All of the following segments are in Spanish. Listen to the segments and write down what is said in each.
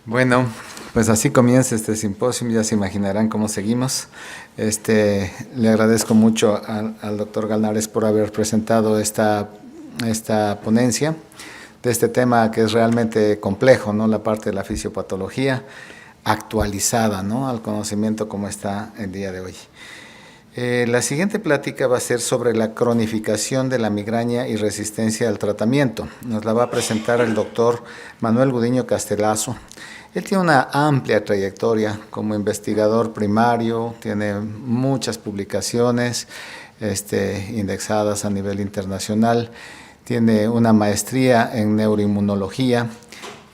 Bueno, pues así comienza este simposio, ya se imaginarán cómo seguimos. Le agradezco mucho al doctor Galnares por haber presentado esta ponencia de este tema que es realmente complejo, ¿no? La parte de la fisiopatología actualizada, ¿no? Al conocimiento como está el día de hoy. La siguiente plática va a ser sobre la cronificación de la migraña y resistencia al tratamiento. Nos la va a presentar el doctor Manuel Gudiño Castelazo. Él tiene una amplia trayectoria como investigador primario, tiene muchas publicaciones indexadas a nivel internacional, tiene una maestría en neuroinmunología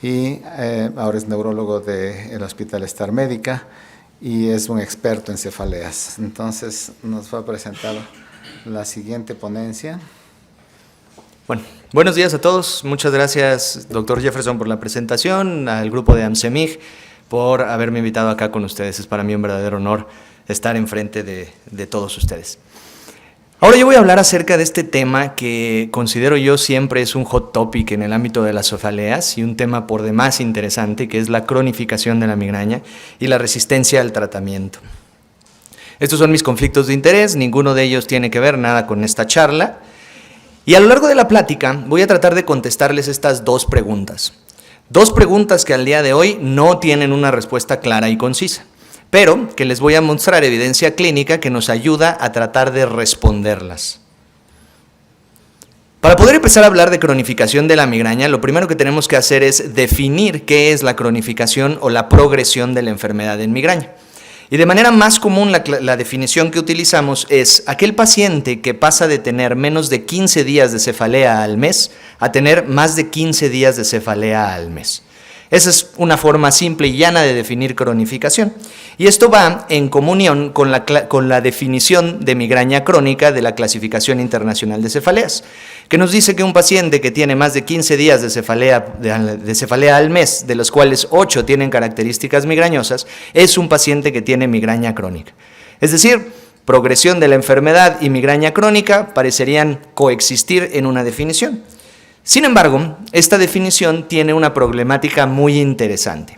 y ahora es neurólogo del Hospital Star Médica y es un experto en cefaleas. Entonces nos va a presentar la siguiente ponencia. Bueno, buenos días a todos. Muchas gracias, doctor Jefferson, por la presentación, al grupo de AMCEMIG por haberme invitado acá con ustedes. Es para mí un verdadero honor estar enfrente de todos ustedes. Ahora yo voy a hablar acerca de este tema que considero yo siempre es un hot topic en el ámbito de las cefaleas y un tema por demás interesante, que es la cronificación de la migraña y la resistencia al tratamiento. Estos son mis conflictos de interés, ninguno de ellos tiene que ver nada con esta charla. Y a lo largo de la plática voy a tratar de contestarles estas dos preguntas. Dos preguntas que al día de hoy no tienen una respuesta clara y concisa, pero que les voy a mostrar evidencia clínica que nos ayuda a tratar de responderlas. Para poder empezar a hablar de cronificación de la migraña, lo primero que tenemos que hacer es definir qué es la cronificación o la progresión de la enfermedad en migraña. Y de manera más común la definición que utilizamos es aquel paciente que pasa de tener menos de 15 días de cefalea al mes a tener más de 15 días de cefalea al mes. Esa es una forma simple y llana de definir cronificación. Y esto va en comunión con la definición de migraña crónica de la Clasificación Internacional de Cefaleas, que nos dice que un paciente que tiene más de 15 días de cefalea al mes, de los cuales 8 tienen características migrañosas, es un paciente que tiene migraña crónica. Es decir, progresión de la enfermedad y migraña crónica parecerían coexistir en una definición. Sin embargo, esta definición tiene una problemática muy interesante.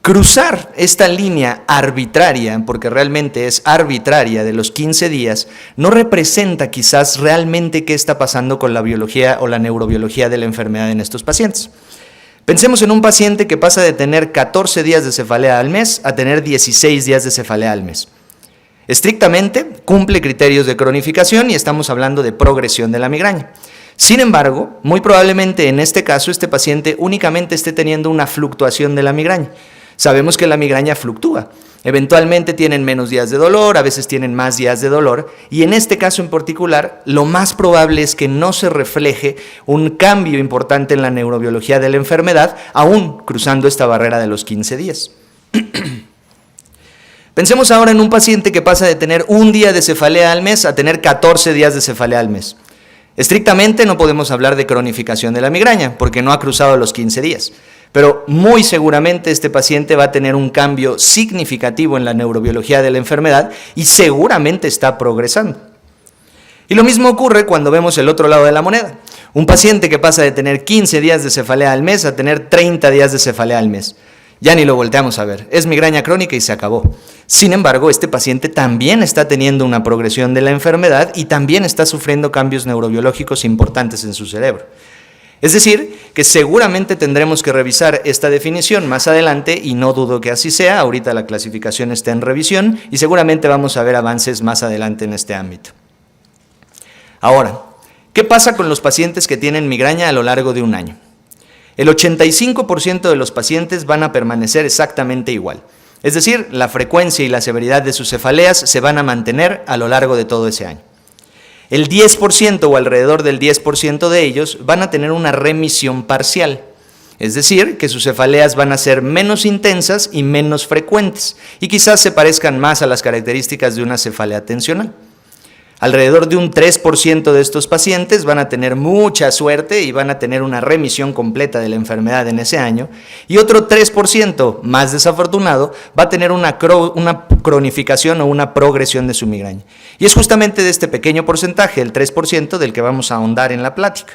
Cruzar esta línea arbitraria, porque realmente es arbitraria, de los 15 días, no representa quizás realmente qué está pasando con la biología o la neurobiología de la enfermedad en estos pacientes. Pensemos en un paciente que pasa de tener 14 días de cefalea al mes a tener 16 días de cefalea al mes. Estrictamente cumple criterios de cronificación y estamos hablando de progresión de la migraña. Sin embargo, muy probablemente en este caso este paciente únicamente esté teniendo una fluctuación de la migraña. Sabemos que la migraña fluctúa. Eventualmente tienen menos días de dolor, a veces tienen más días de dolor, y en este caso en particular, lo más probable es que no se refleje un cambio importante en la neurobiología de la enfermedad, aún cruzando esta barrera de los 15 días. Pensemos ahora en un paciente que pasa de tener un día de cefalea al mes a tener 14 días de cefalea al mes. Estrictamente no podemos hablar de cronificación de la migraña, porque no ha cruzado los 15 días. Pero muy seguramente este paciente va a tener un cambio significativo en la neurobiología de la enfermedad y seguramente está progresando. Y lo mismo ocurre cuando vemos el otro lado de la moneda. Un paciente que pasa de tener 15 días de cefalea al mes a tener 30 días de cefalea al mes. Ya ni lo volteamos a ver, es migraña crónica y se acabó. Sin embargo, este paciente también está teniendo una progresión de la enfermedad y también está sufriendo cambios neurobiológicos importantes en su cerebro. Es decir, que seguramente tendremos que revisar esta definición más adelante y no dudo que así sea. Ahorita la clasificación está en revisión y seguramente vamos a ver avances más adelante en este ámbito. Ahora, ¿qué pasa con los pacientes que tienen migraña a lo largo de un año? El 85% de los pacientes van a permanecer exactamente igual. Es decir, la frecuencia y la severidad de sus cefaleas se van a mantener a lo largo de todo ese año. El 10% o alrededor del 10% de ellos van a tener una remisión parcial. Es decir, que sus cefaleas van a ser menos intensas y menos frecuentes y quizás se parezcan más a las características de una cefalea tensional. Alrededor de un 3% de estos pacientes van a tener mucha suerte y van a tener una remisión completa de la enfermedad en ese año, y otro 3% más desafortunado va a tener una cronificación o una progresión de su migraña. Y es justamente de este pequeño porcentaje, el 3%, del que vamos a ahondar en la plática.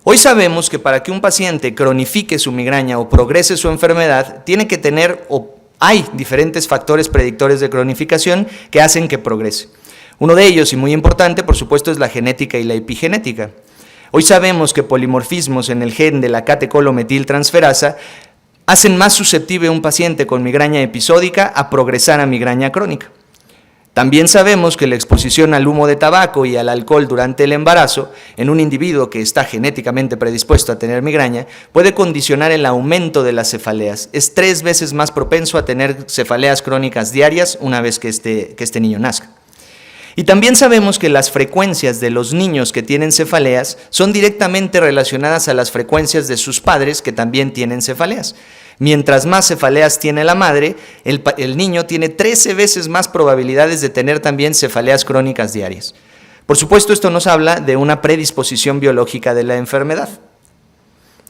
Hoy sabemos que para que un paciente cronifique su migraña o progrese su enfermedad, tiene que tener o hay diferentes factores predictores de cronificación que hacen que progrese. Uno de ellos, y muy importante, por supuesto, es la genética y la epigenética. Hoy sabemos que polimorfismos en el gen de la catecolometiltransferasa hacen más susceptible a un paciente con migraña episódica a progresar a migraña crónica. También sabemos que la exposición al humo de tabaco y al alcohol durante el embarazo en un individuo que está genéticamente predispuesto a tener migraña puede condicionar el aumento de las cefaleas. Es 3 veces más propenso a tener cefaleas crónicas diarias una vez que este niño nazca. Y también sabemos que las frecuencias de los niños que tienen cefaleas son directamente relacionadas a las frecuencias de sus padres que también tienen cefaleas. Mientras más cefaleas tiene la madre, el niño tiene 13 veces más probabilidades de tener también cefaleas crónicas diarias. Por supuesto, esto nos habla de una predisposición biológica de la enfermedad.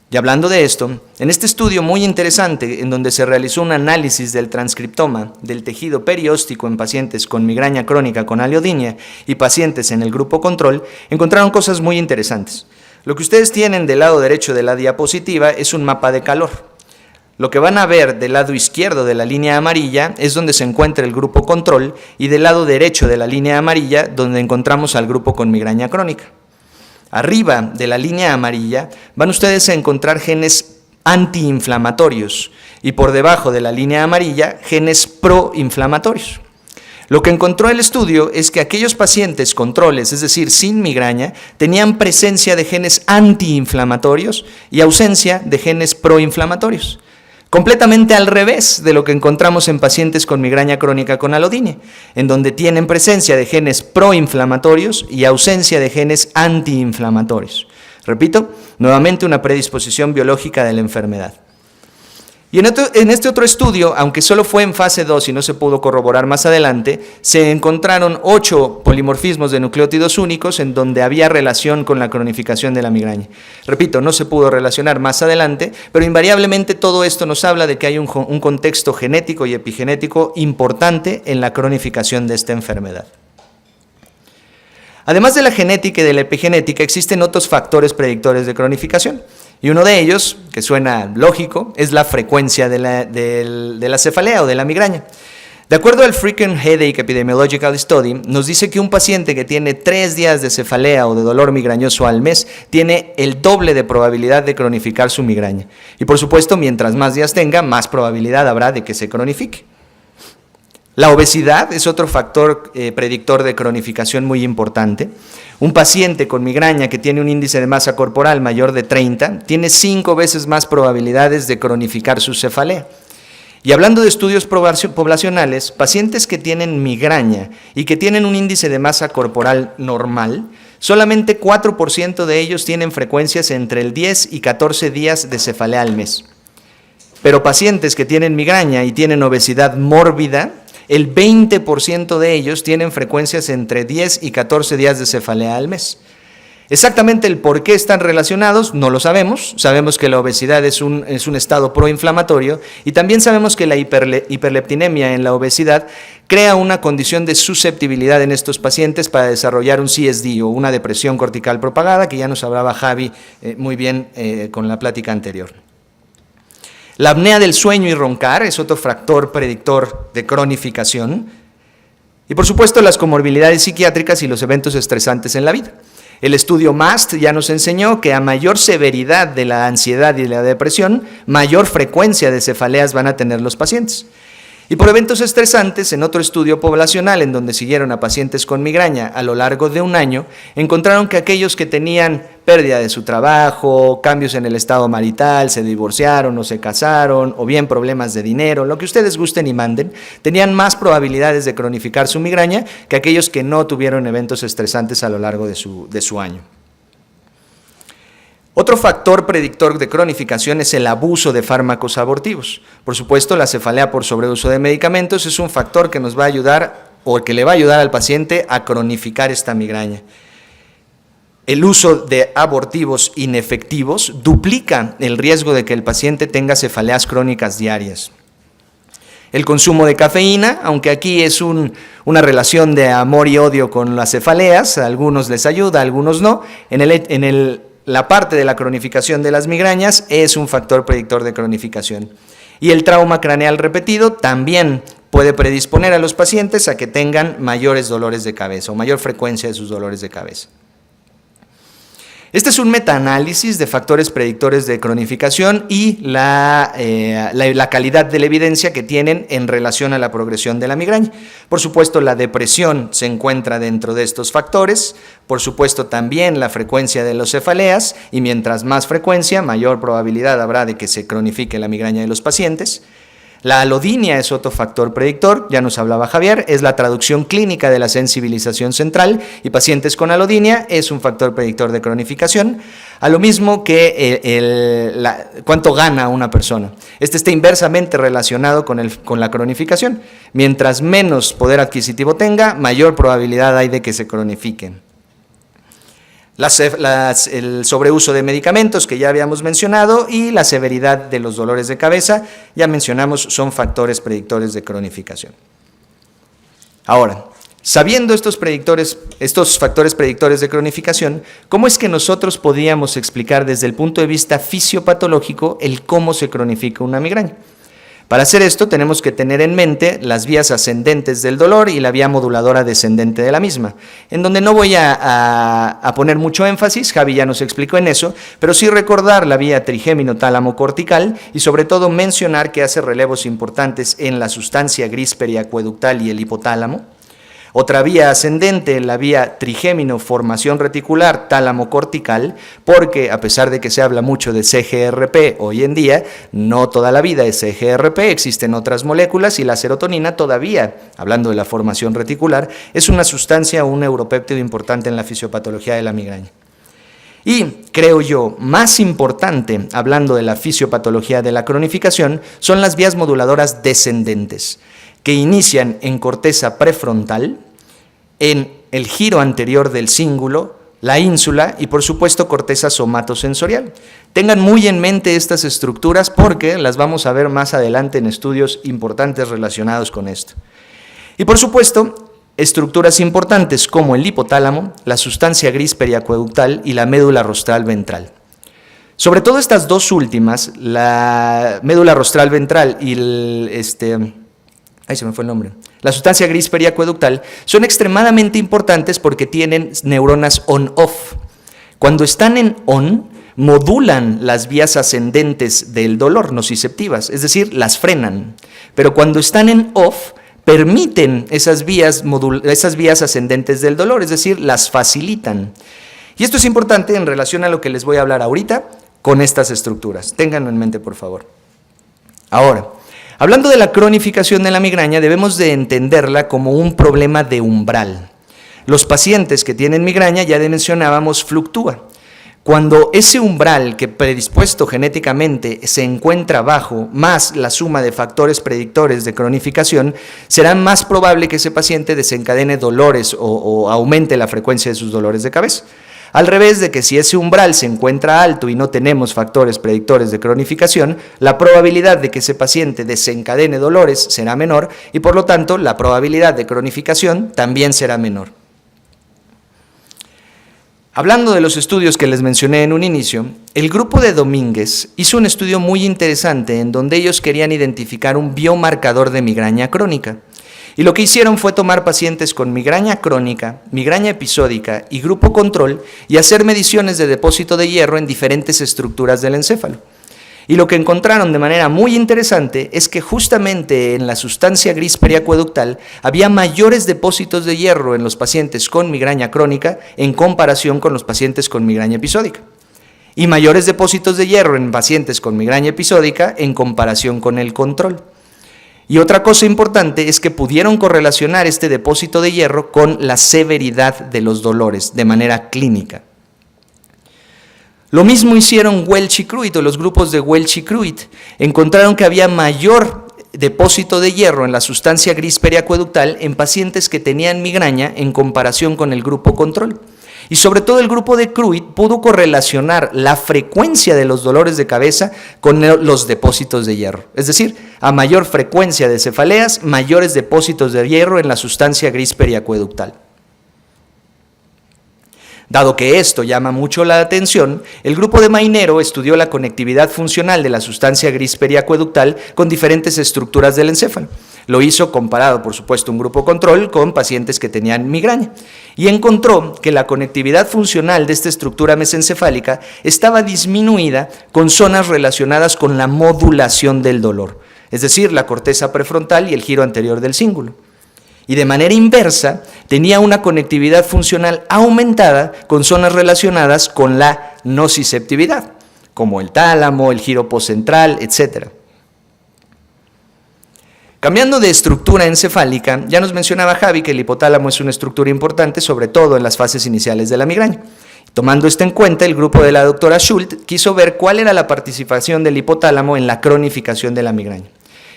Y hablando de esto, en este estudio muy interesante, en donde se realizó un análisis del transcriptoma del tejido perióstico en pacientes con migraña crónica con aleodinia y pacientes en el grupo control, encontraron cosas muy interesantes. Lo que ustedes tienen del lado derecho de la diapositiva es un mapa de calor. Lo que van a ver del lado izquierdo de la línea amarilla es donde se encuentra el grupo control y del lado derecho de la línea amarilla donde encontramos al grupo con migraña crónica. Arriba de la línea amarilla van ustedes a encontrar genes antiinflamatorios y por debajo de la línea amarilla genes proinflamatorios. Lo que encontró el estudio es que aquellos pacientes controles, es decir, sin migraña, tenían presencia de genes antiinflamatorios y ausencia de genes proinflamatorios. Completamente al revés de lo que encontramos en pacientes con migraña crónica con aleodinia, en donde tienen presencia de genes proinflamatorios y ausencia de genes antiinflamatorios. Repito, nuevamente una predisposición biológica de la enfermedad. Y en este otro estudio, aunque solo fue en fase 2 y no se pudo corroborar más adelante, se encontraron 8 polimorfismos de nucleótidos únicos en donde había relación con la cronificación de la migraña. Repito, no se pudo relacionar más adelante, pero invariablemente todo esto nos habla de que hay un contexto genético y epigenético importante en la cronificación de esta enfermedad. Además de la genética y de la epigenética, existen otros factores predictores de cronificación. Y uno de ellos, que suena lógico, es la frecuencia de la cefalea o de la migraña. De acuerdo al Frequent Headache Epidemiological Study, nos dice que un paciente que tiene 3 días de cefalea o de dolor migrañoso al mes tiene el doble de probabilidad de cronificar su migraña. Y por supuesto, mientras más días tenga, más probabilidad habrá de que se cronifique. La obesidad es otro factor predictor de cronificación muy importante. Un paciente con migraña que tiene un índice de masa corporal mayor de 30 tiene 5 veces más probabilidades de cronificar su cefalea. Y hablando de estudios poblacionales, pacientes que tienen migraña y que tienen un índice de masa corporal normal, solamente 4% de ellos tienen frecuencias entre el 10 y 14 días de cefalea al mes. Pero pacientes que tienen migraña y tienen obesidad mórbida, el 20% de ellos tienen frecuencias entre 10 y 14 días de cefalea al mes. Exactamente el por qué están relacionados no lo sabemos. Sabemos que la obesidad es un estado proinflamatorio y también sabemos que la hiperleptinemia en la obesidad crea una condición de susceptibilidad en estos pacientes para desarrollar un CSD o una depresión cortical propagada, que ya nos hablaba Javi muy bien con la plática anterior. La apnea del sueño y roncar es otro factor predictor de cronificación. Y por supuesto las comorbilidades psiquiátricas y los eventos estresantes en la vida. El estudio MAST ya nos enseñó que a mayor severidad de la ansiedad y de la depresión, mayor frecuencia de cefaleas van a tener los pacientes. Y por eventos estresantes, en otro estudio poblacional en donde siguieron a pacientes con migraña a lo largo de un año, encontraron que aquellos que tenían pérdida de su trabajo, cambios en el estado marital, se divorciaron o se casaron, o bien problemas de dinero, lo que ustedes gusten y manden, tenían más probabilidades de cronificar su migraña que aquellos que no tuvieron eventos estresantes a lo largo de su año. Otro factor predictor de cronificación es el abuso de fármacos abortivos. Por supuesto, la cefalea por sobreuso de medicamentos es un factor que nos va a ayudar o que le va a ayudar al paciente a cronificar esta migraña. El uso de abortivos inefectivos duplica el riesgo de que el paciente tenga cefaleas crónicas diarias. El consumo de cafeína, aunque aquí es una relación de amor y odio con las cefaleas, a algunos les ayuda, a algunos no. En el la parte de la cronificación de las migrañas es un factor predictor de cronificación. Y el trauma craneal repetido también puede predisponer a los pacientes a que tengan mayores dolores de cabeza o mayor frecuencia de sus dolores de cabeza. Este es un metaanálisis de factores predictores de cronificación y la calidad de la evidencia que tienen en relación a la progresión de la migraña. Por supuesto, la depresión se encuentra dentro de estos factores, por supuesto también la frecuencia de las cefaleas, y mientras más frecuencia, mayor probabilidad habrá de que se cronifique la migraña de los pacientes. La alodinia es otro factor predictor, ya nos hablaba Javier, es la traducción clínica de la sensibilización central, y pacientes con alodinia es un factor predictor de cronificación, a lo mismo que cuánto gana una persona. Este está inversamente relacionado con la cronificación. Mientras menos poder adquisitivo tenga, mayor probabilidad hay de que se cronifique. El sobreuso de medicamentos que ya habíamos mencionado y la severidad de los dolores de cabeza, ya mencionamos, son factores predictores de cronificación. Ahora, sabiendo estos factores predictores de cronificación, ¿cómo es que nosotros podríamos explicar desde el punto de vista fisiopatológico el cómo se cronifica una migraña? Para hacer esto tenemos que tener en mente las vías ascendentes del dolor y la vía moduladora descendente de la misma, en donde no voy a poner mucho énfasis, Javi ya nos explicó en eso, pero sí recordar la vía trigémino tálamo cortical y sobre todo mencionar que hace relevos importantes en la sustancia gris periacueductal y el hipotálamo. Otra vía ascendente, la vía trigémino formación reticular tálamo cortical, porque a pesar de que se habla mucho de CGRP hoy en día, no toda la vida es CGRP, existen otras moléculas y la serotonina todavía, hablando de la formación reticular, es una sustancia o un neuropéptido importante en la fisiopatología de la migraña. Y creo yo, más importante, hablando de la fisiopatología de la cronificación, son las vías moduladoras descendentes, que inician en corteza prefrontal, en el giro anterior del cíngulo, la ínsula y por supuesto corteza somatosensorial. Tengan muy en mente estas estructuras porque las vamos a ver más adelante en estudios importantes relacionados con esto. Y por supuesto, estructuras importantes como el hipotálamo, la sustancia gris periacueductal y la médula rostral ventral. Sobre todo estas dos últimas, la médula rostral ventral y la sustancia gris periacueductal, son extremadamente importantes porque tienen neuronas on-off. Cuando están en on, modulan las vías ascendentes del dolor nociceptivas, es decir, las frenan. Pero cuando están en off, permiten esas vías ascendentes del dolor, es decir, las facilitan. Y esto es importante en relación a lo que les voy a hablar ahorita con estas estructuras. Ténganlo en mente, por favor. Ahora, hablando de la cronificación de la migraña, debemos de entenderla como un problema de umbral. Los pacientes que tienen migraña, ya mencionábamos, fluctúa. Cuando ese umbral que predispuesto genéticamente se encuentra bajo, más la suma de factores predictores de cronificación, será más probable que ese paciente desencadene dolores o aumente la frecuencia de sus dolores de cabeza. Al revés de que si ese umbral se encuentra alto y no tenemos factores predictores de cronificación, la probabilidad de que ese paciente desencadene dolores será menor y por lo tanto la probabilidad de cronificación también será menor. Hablando de los estudios que les mencioné en un inicio, el grupo de Domínguez hizo un estudio muy interesante en donde ellos querían identificar un biomarcador de migraña crónica. Y lo que hicieron fue tomar pacientes con migraña crónica, migraña episódica y grupo control y hacer mediciones de depósito de hierro en diferentes estructuras del encéfalo. Y lo que encontraron de manera muy interesante es que justamente en la sustancia gris periacueductal había mayores depósitos de hierro en los pacientes con migraña crónica en comparación con los pacientes con migraña episódica. Y mayores depósitos de hierro en pacientes con migraña episódica en comparación con el control. Y otra cosa importante es que pudieron correlacionar este depósito de hierro con la severidad de los dolores de manera clínica. Lo mismo hicieron Welch y Kruit, o los grupos de Welch y Kruit. Encontraron que había mayor depósito de hierro en la sustancia gris periacueductal en pacientes que tenían migraña en comparación con el grupo control. Y sobre todo el grupo de Kruit pudo correlacionar la frecuencia de los dolores de cabeza con los depósitos de hierro. Es decir, a mayor frecuencia de cefaleas, mayores depósitos de hierro en la sustancia gris periacueductal. Dado que esto llama mucho la atención, el grupo de Mainero estudió la conectividad funcional de la sustancia gris periacueductal con diferentes estructuras del encéfalo. Lo hizo comparado, por supuesto, un grupo control con pacientes que tenían migraña y encontró que la conectividad funcional de esta estructura mesencefálica estaba disminuida con zonas relacionadas con la modulación del dolor, es decir, la corteza prefrontal y el giro anterior del cíngulo. Y de manera inversa, tenía una conectividad funcional aumentada con zonas relacionadas con la nociceptividad, como el tálamo, el giro postcentral, etc. Cambiando de estructura encefálica, ya nos mencionaba Javi que el hipotálamo es una estructura importante, sobre todo en las fases iniciales de la migraña. Tomando esto en cuenta, el grupo de la doctora Schultz quiso ver cuál era la participación del hipotálamo en la cronificación de la migraña.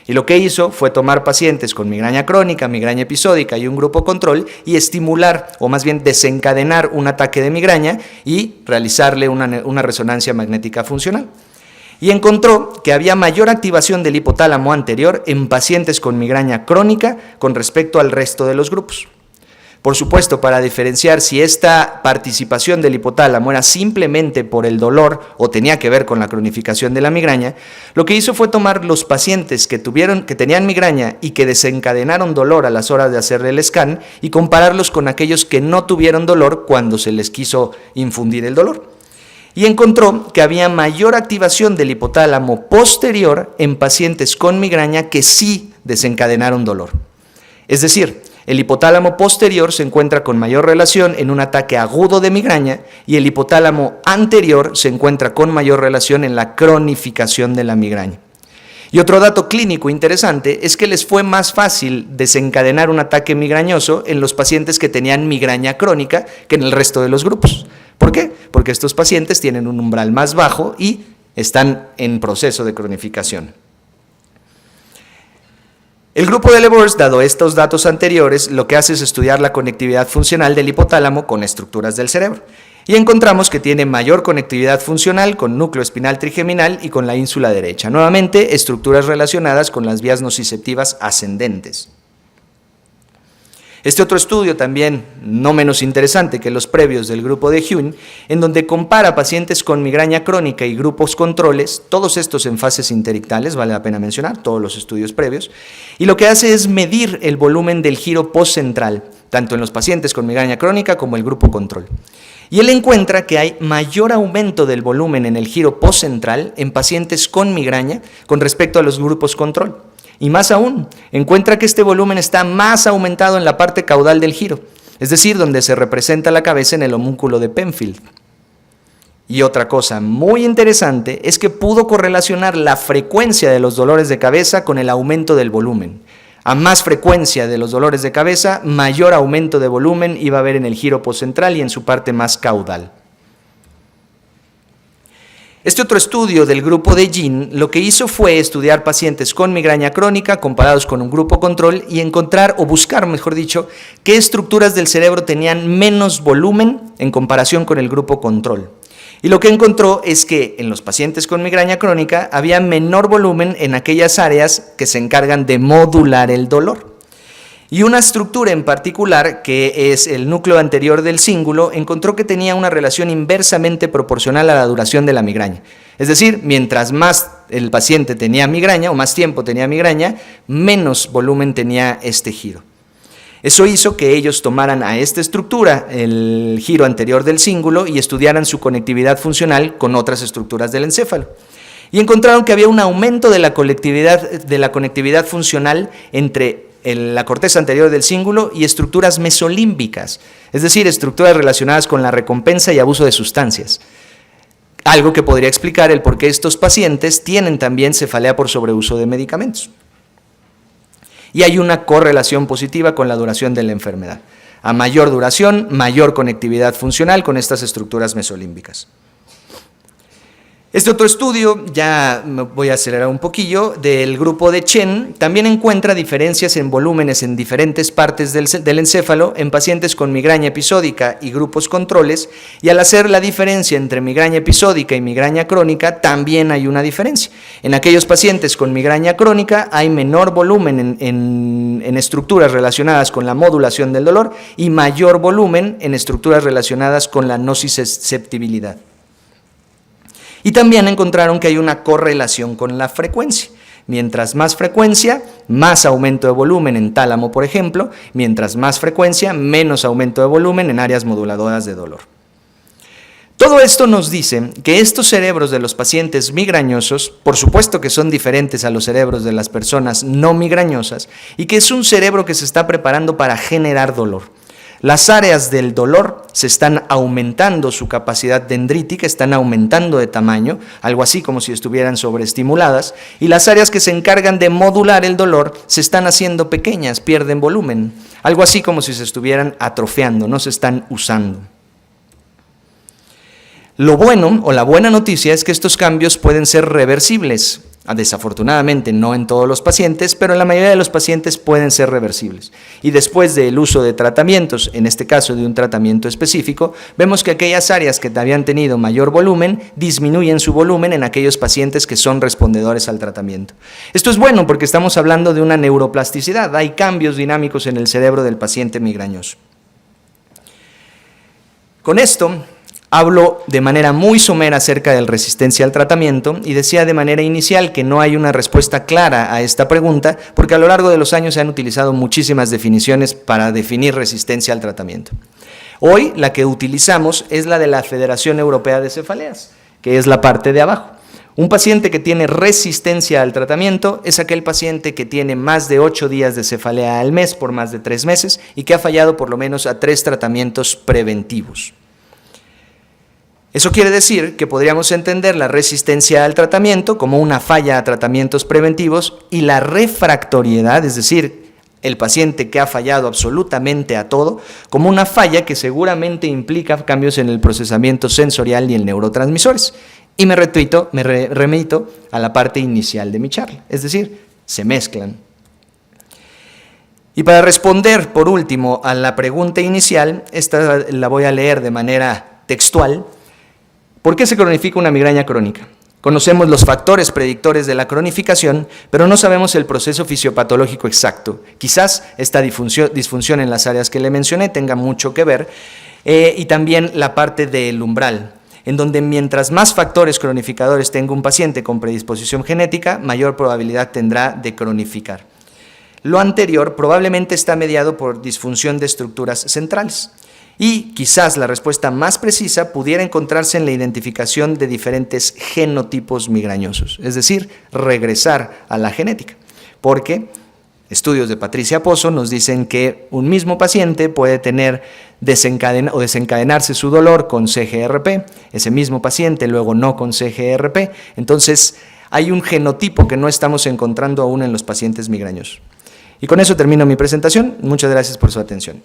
Y lo que hizo fue tomar pacientes con migraña crónica, migraña episódica y un grupo control y estimular, o más bien desencadenar un ataque de migraña y realizarle una resonancia magnética funcional. Y encontró que había mayor activación del hipotálamo anterior en pacientes con migraña crónica con respecto al resto de los grupos. Por supuesto, para diferenciar si esta participación del hipotálamo era simplemente por el dolor o tenía que ver con la cronificación de la migraña, lo que hizo fue tomar los pacientes que tenían migraña y que desencadenaron dolor a las horas de hacerle el scan y compararlos con aquellos que no tuvieron dolor cuando se les quiso infundir el dolor. Y encontró que había mayor activación del hipotálamo posterior en pacientes con migraña que sí desencadenaron dolor. Es decir, el hipotálamo posterior se encuentra con mayor relación en un ataque agudo de migraña y el hipotálamo anterior se encuentra con mayor relación en la cronificación de la migraña. Y otro dato clínico interesante es que les fue más fácil desencadenar un ataque migrañoso en los pacientes que tenían migraña crónica que en el resto de los grupos. ¿Por qué? Porque estos pacientes tienen un umbral más bajo y están en proceso de cronificación. El grupo de Levors, dado estos datos anteriores, lo que hace es estudiar la conectividad funcional del hipotálamo con estructuras del cerebro. Y encontramos que tiene mayor conectividad funcional con núcleo espinal trigeminal y con la ínsula derecha. Nuevamente, estructuras relacionadas con las vías nociceptivas ascendentes. Este otro estudio también, no menos interesante que los previos del grupo de Huhn, en donde compara pacientes con migraña crónica y grupos controles, todos estos en fases interictales, vale la pena mencionar, todos los estudios previos, y lo que hace es medir el volumen del giro postcentral, tanto en los pacientes con migraña crónica como el grupo control. Y él encuentra que hay mayor aumento del volumen en el giro postcentral en pacientes con migraña con respecto a los grupos control. Y más aún, encuentra que este volumen está más aumentado en la parte caudal del giro, es decir, donde se representa la cabeza en el homúnculo de Penfield. Y otra cosa muy interesante es que pudo correlacionar la frecuencia de los dolores de cabeza con el aumento del volumen. A más frecuencia de los dolores de cabeza, mayor aumento de volumen iba a haber en el giro postcentral y en su parte más caudal. Este otro estudio del grupo de Jean lo que hizo fue estudiar pacientes con migraña crónica comparados con un grupo control y encontrar, o buscar, mejor dicho, qué estructuras del cerebro tenían menos volumen en comparación con el grupo control. Y lo que encontró es que en los pacientes con migraña crónica había menor volumen en aquellas áreas que se encargan de modular el dolor. Y una estructura en particular, que es el núcleo anterior del cíngulo, encontró que tenía una relación inversamente proporcional a la duración de la migraña. Es decir, mientras más el paciente tenía migraña o más tiempo tenía migraña, menos volumen tenía este giro. Eso hizo que ellos tomaran a esta estructura, el giro anterior del cíngulo, y estudiaran su conectividad funcional con otras estructuras del encéfalo. Y encontraron que había un aumento de la conectividad funcional entre la corteza anterior del cíngulo y estructuras mesolímbicas, es decir, estructuras relacionadas con la recompensa y abuso de sustancias. Algo que podría explicar el por qué estos pacientes tienen también cefalea por sobreuso de medicamentos. Y hay una correlación positiva con la duración de la enfermedad. A mayor duración, mayor conectividad funcional con estas estructuras mesolímbicas. Este otro estudio, ya me voy a acelerar un poquillo, del grupo de Chen, también encuentra diferencias en volúmenes en diferentes partes del encéfalo en pacientes con migraña episódica y grupos controles, y al hacer la diferencia entre migraña episódica y migraña crónica, también hay una diferencia. En aquellos pacientes con migraña crónica hay menor volumen en estructuras relacionadas con la modulación del dolor y mayor volumen en estructuras relacionadas con la nociceptibilidad. Y también encontraron que hay una correlación con la frecuencia. Mientras más frecuencia, más aumento de volumen en tálamo, por ejemplo. Mientras más frecuencia, menos aumento de volumen en áreas moduladoras de dolor. Todo esto nos dice que estos cerebros de los pacientes migrañosos, por supuesto que son diferentes a los cerebros de las personas no migrañosas, y que es un cerebro que se está preparando para generar dolor. Las áreas del dolor se están aumentando su capacidad dendrítica, están aumentando de tamaño, algo así como si estuvieran sobreestimuladas, y las áreas que se encargan de modular el dolor se están haciendo pequeñas, pierden volumen, algo así como si se estuvieran atrofiando, no se están usando. Lo bueno o la buena noticia es que estos cambios pueden ser reversibles. Desafortunadamente no en todos los pacientes, pero en la mayoría de los pacientes pueden ser reversibles. Y después del uso de tratamientos, en este caso de un tratamiento específico, vemos que aquellas áreas que habían tenido mayor volumen disminuyen su volumen en aquellos pacientes que son respondedores al tratamiento. Esto es bueno porque estamos hablando de una neuroplasticidad, hay cambios dinámicos en el cerebro del paciente migrañoso. Con esto hablo de manera muy somera acerca de la resistencia al tratamiento y decía de manera inicial que no hay una respuesta clara a esta pregunta porque a lo largo de los años se han utilizado muchísimas definiciones para definir resistencia al tratamiento. Hoy la que utilizamos es la de la Federación Europea de Cefaleas, que es la parte de abajo. Un paciente que tiene resistencia al tratamiento es aquel paciente que tiene más de 8 días de cefalea al mes por más de 3 meses y que ha fallado por lo menos a 3 tratamientos preventivos. Eso quiere decir que podríamos entender la resistencia al tratamiento como una falla a tratamientos preventivos y la refractoriedad, es decir, el paciente que ha fallado absolutamente a todo, como una falla que seguramente implica cambios en el procesamiento sensorial y en neurotransmisores. Y me remito a la parte inicial de mi charla, es decir, se mezclan. Y para responder, por último, a la pregunta inicial, esta la voy a leer de manera textual. ¿Por qué se cronifica una migraña crónica? Conocemos los factores predictores de la cronificación, pero no sabemos el proceso fisiopatológico exacto. Quizás esta disfunción en las áreas que le mencioné tenga mucho que ver, y también la parte del umbral, en donde mientras más factores cronificadores tenga un paciente con predisposición genética, mayor probabilidad tendrá de cronificar. Lo anterior probablemente está mediado por disfunción de estructuras centrales. Y quizás la respuesta más precisa pudiera encontrarse en la identificación de diferentes genotipos migrañosos, es decir, regresar a la genética, porque estudios de Patricia Pozo nos dicen que un mismo paciente puede tener desencadenarse su dolor con CGRP, ese mismo paciente luego no con CGRP, entonces hay un genotipo que no estamos encontrando aún en los pacientes migrañosos. Y con eso termino mi presentación, muchas gracias por su atención.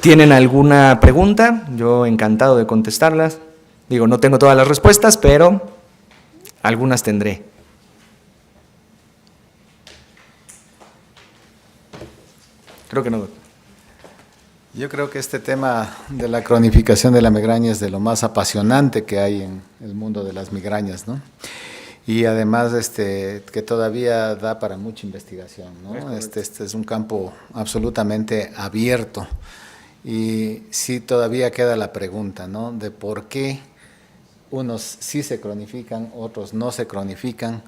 ¿Tienen alguna pregunta? Yo encantado de contestarlas. Digo, no tengo todas las respuestas, pero algunas tendré. Creo que no. Yo creo que este tema de la cronificación de la migraña es de lo más apasionante que hay en el mundo de las migrañas, ¿no? Y además que todavía da para mucha investigación, ¿no? Este es un campo absolutamente abierto. Y sí todavía queda la pregunta, ¿no? De por qué unos sí se cronifican, otros no se cronifican,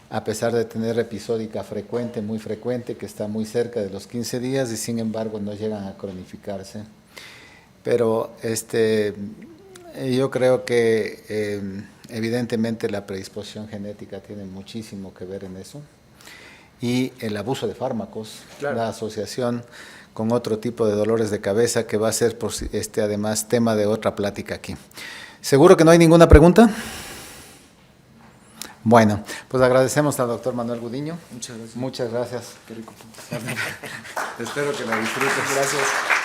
a pesar de tener episódica frecuente, muy frecuente, que está muy cerca de los 15 días y sin embargo no llegan a cronificarse. Pero yo creo que evidentemente la predisposición genética tiene muchísimo que ver en eso. Y el abuso de fármacos, claro, la asociación con otro tipo de dolores de cabeza que va a ser además tema de otra plática aquí. ¿Seguro que no hay ninguna pregunta? Bueno, pues agradecemos al doctor Manuel Gudiño. Muchas gracias. Muchas gracias. Qué rico. Espero que la disfrutes. Gracias.